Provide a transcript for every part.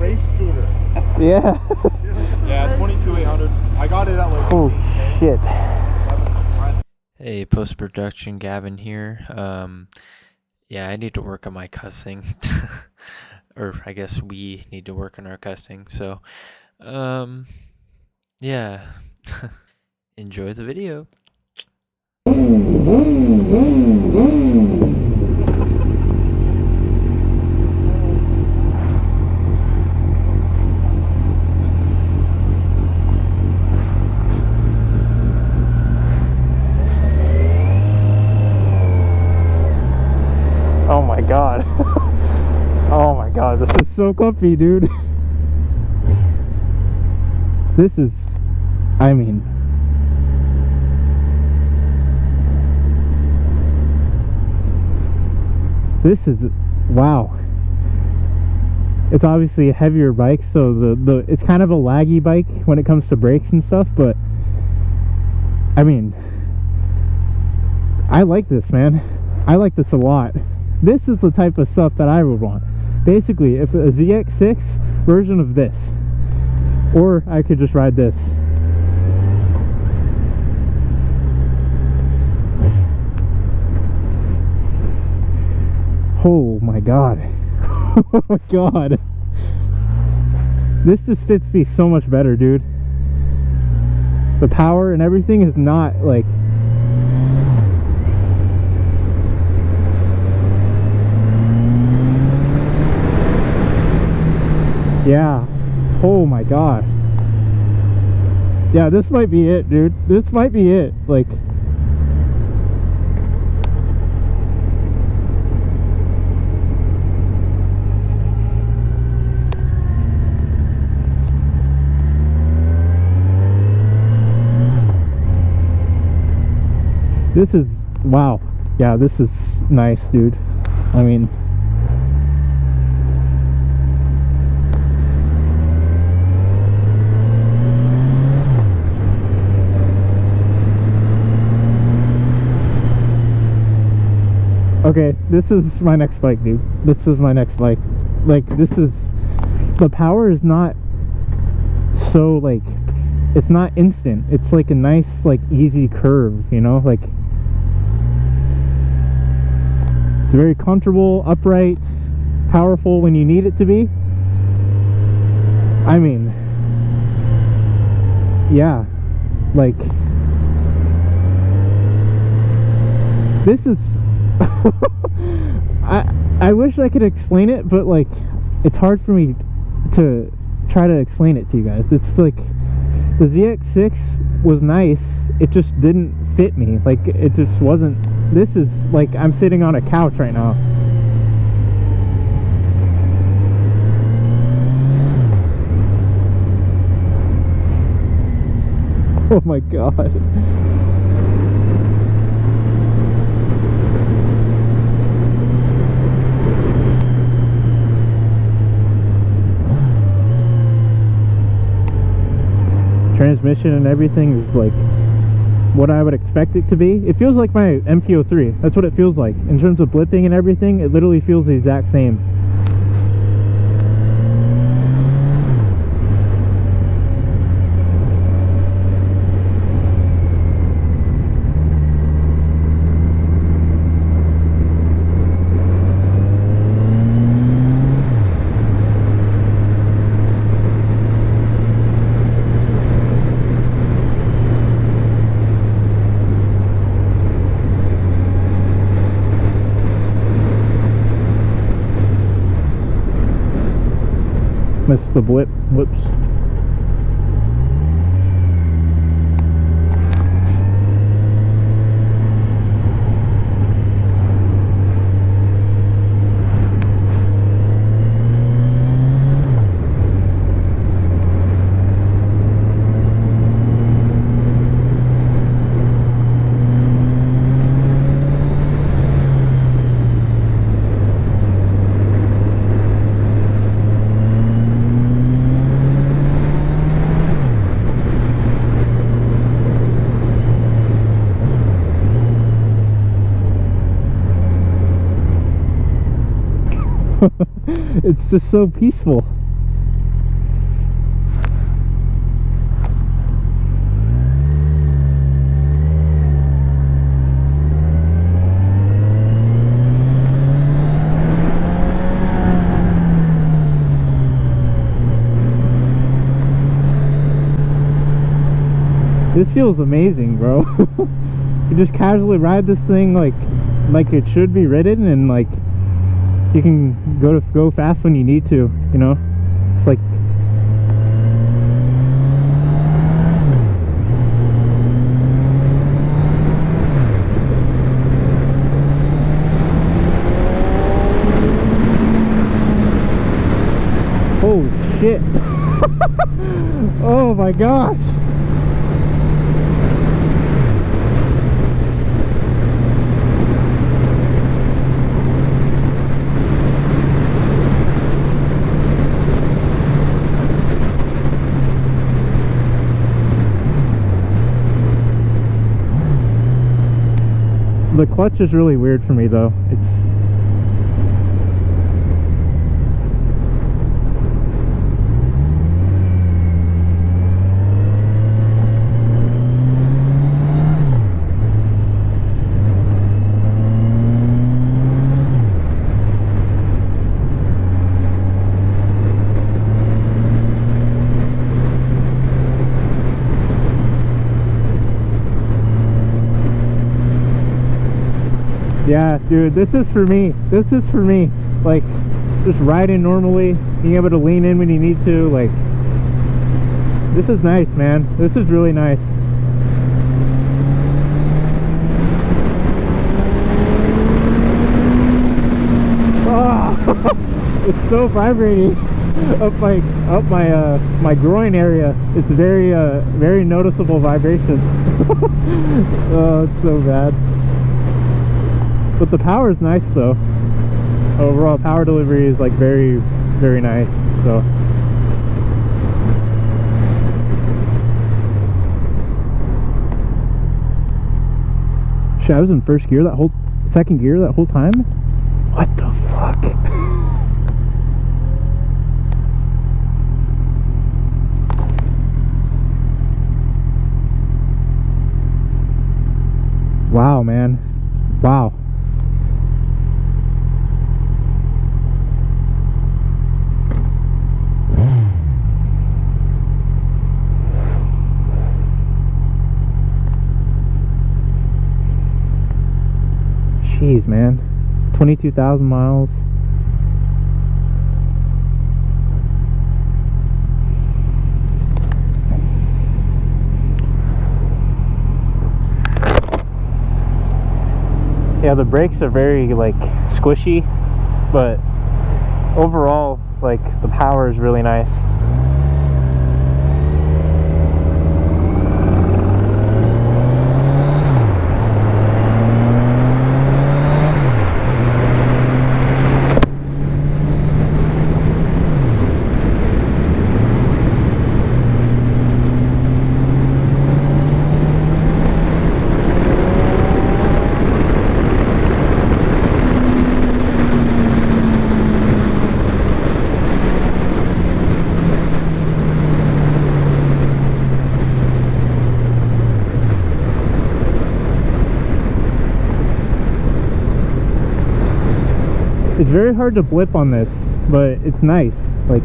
race scooter. Yeah. Yeah, 22,800. I got it at like. Oh shit. Hey, post-production Gavin here. Yeah, I need to work on my cussing. Or I guess we need to work on our cussing. So, yeah. Enjoy the video. Oh my god. Oh my god, this is so comfy, dude. This is, I mean, this is, wow. It's obviously a heavier bike, so it's kind of a laggy bike when it comes to brakes and stuff, but I mean, I like this, man. I like this a lot. This is the type of stuff that I would want. Basically, if a ZX6 version of this, or I could just ride this. Oh my god. Oh my god. This just fits me so much better, dude. The power and everything is not like, yeah. Oh my god. Yeah, this might be it, dude. This might be it. Like, this is, wow. Yeah, this is nice, dude. I mean, okay, this is my next bike, dude. This is my next bike. Like, this is, the power is not so, like, it's not instant. It's like a nice, like, easy curve, you know? Like, it's very comfortable, upright, powerful when you need it to be. I mean, yeah, like, this is I wish I could explain it, but like, it's hard for me to try to explain it to you guys. It's like, the ZX6 was nice, it just didn't fit me. Like, it just wasn't. This is like, I'm sitting on a couch right now. Oh my god. Transmission and everything is like what I would expect it to be. It feels like my MT-03. That's what it feels like. In terms of blipping and everything, it literally feels the exact same. Missed the blip. Whoops. It's just so peaceful. This feels amazing, bro. You just casually ride this thing like it should be ridden, and like you can go fast when you need to, you know? It's like holy shit. Oh my gosh. The clutch is really weird for me though. It's yeah, dude, this is for me. This is for me. Like, just riding normally, being able to lean in when you need to. Like, this is nice, man. This is really nice. Oh, it's so vibrating up my groin area. It's very noticeable vibration. Oh, it's so bad. But the power is nice though. Overall power delivery is like very, very nice. So shit, I was in second gear that whole time? What the fuck? Wow, man. Wow. Jeez, man. 22,000 miles. Yeah, the brakes are very like squishy, but overall like the power is really nice. It's very hard to blip on this, but it's nice. Like,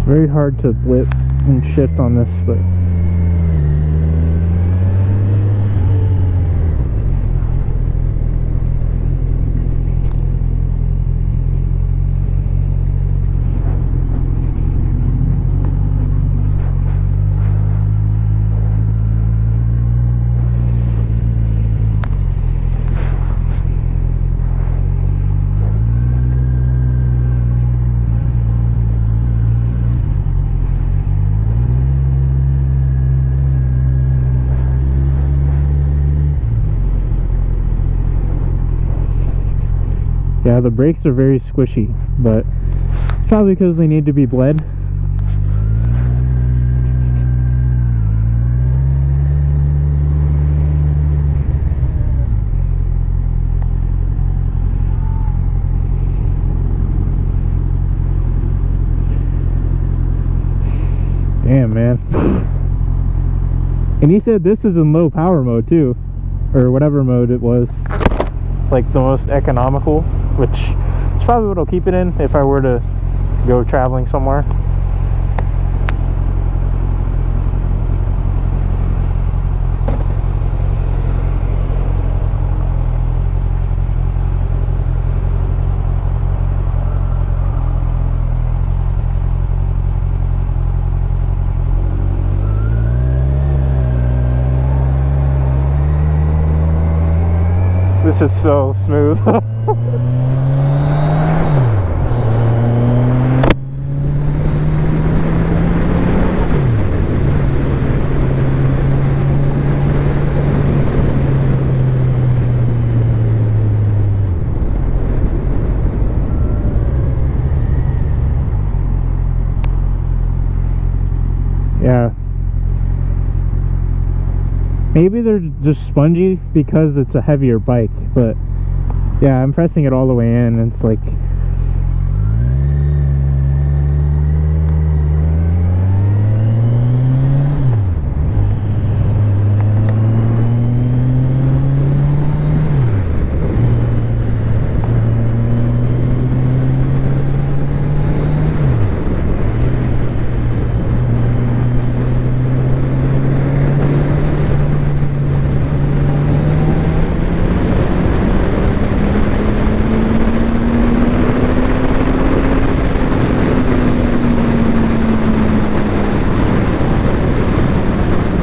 very hard to blip and shift on this, but yeah, the brakes are very squishy, but it's probably because they need to be bled. Damn, man. And he said this is in low power mode too, or whatever mode it was, like the most economical, which is probably what I'll keep it in if I were to go traveling somewhere. This is so smooth. Yeah. Maybe they're just spongy because it's a heavier bike, but yeah, I'm pressing it all the way in and it's like,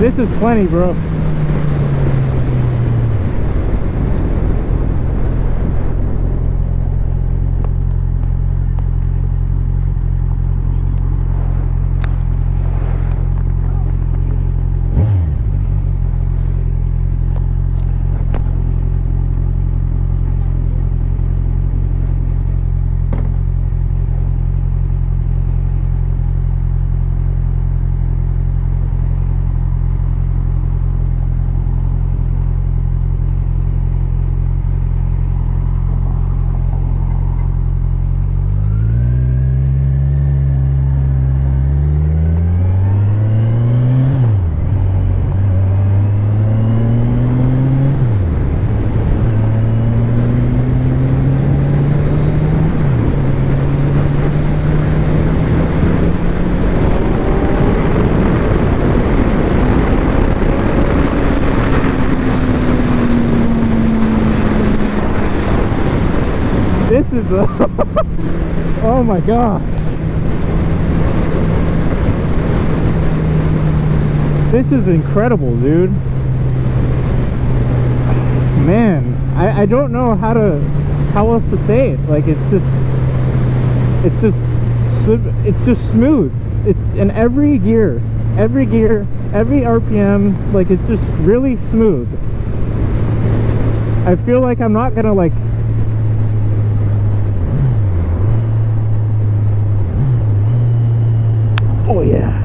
this is plenty, bro. This is a oh my gosh, this is incredible, dude. Man, I don't know how else to say it. Like, it's just smooth. It's in every gear, every RPM. Like, it's just really smooth. I feel like I'm not gonna like, oh yeah.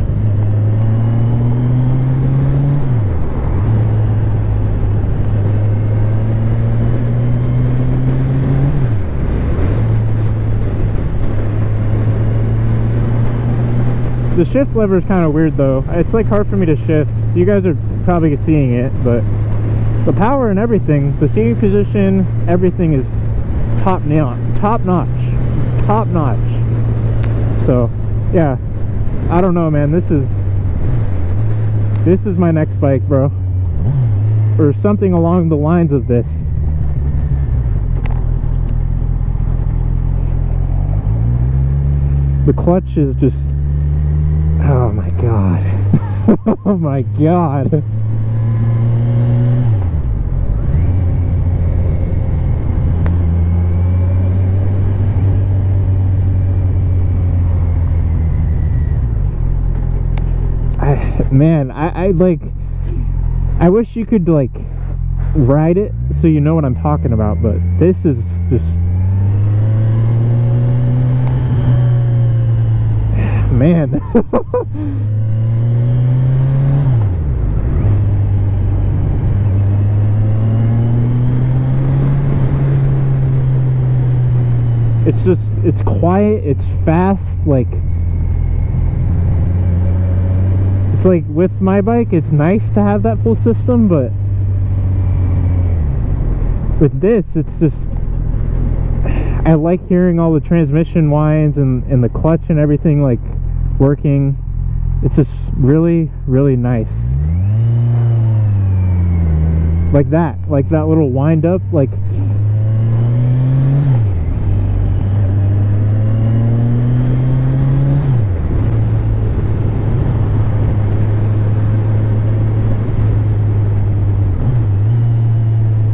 The shift lever is kind of weird though. It's like hard for me to shift. You guys are probably seeing it, but the power and everything, the seating position, everything is top notch. So yeah, I don't know, man. This is my next bike, bro, or something along the lines of this. The clutch is just, oh my god. Oh my god. Man, I like, I wish you could like ride it so you know what I'm talking about, but this is just, man. It's just, it's quiet, it's fast, like, It's like with my bike, it's nice to have that full system, but with this, it's just, I like hearing all the transmission whines and the clutch and everything like working. It's just really, really nice. Like that little wind up, like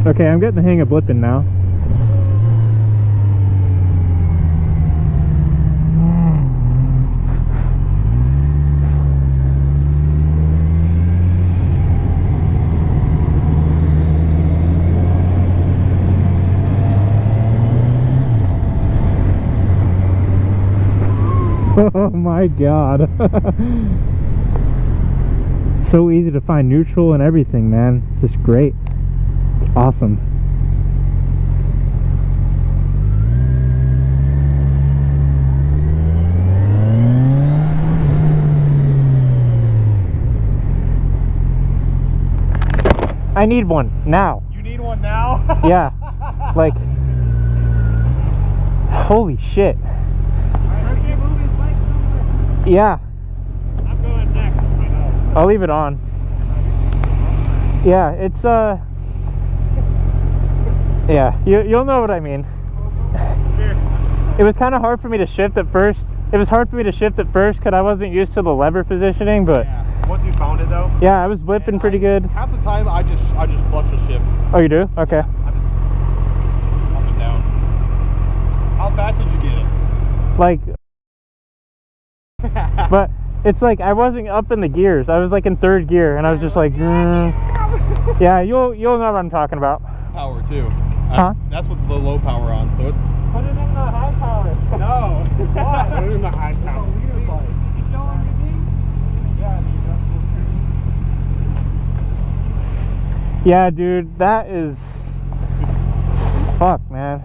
okay, I'm getting the hang of blipping now. Oh my god. So easy to find neutral and everything, man. It's just great. It's awesome. I need one now. You need one now? Yeah. Like, holy shit. Yeah. I'm going next. I know. I'll leave it on. Yeah, it's yeah, you'll know what I mean. It was kind of hard for me to shift at first. It was hard for me to shift at first because I wasn't used to the lever positioning, but yeah. Once you found it though. Yeah, I was blipping pretty good. Half the time I just clutch a shift. Oh, you do? Okay. Yeah, I just up and down. How fast did you get it? Like but it's like I wasn't up in the gears. I was like in third gear and I was just like yeah, you'll know what I'm talking about. Power too. Huh? That's with the low power on, so it's Put it in the high power. no. What? Put it in the high power. Yeah, dude, that is fuck, man.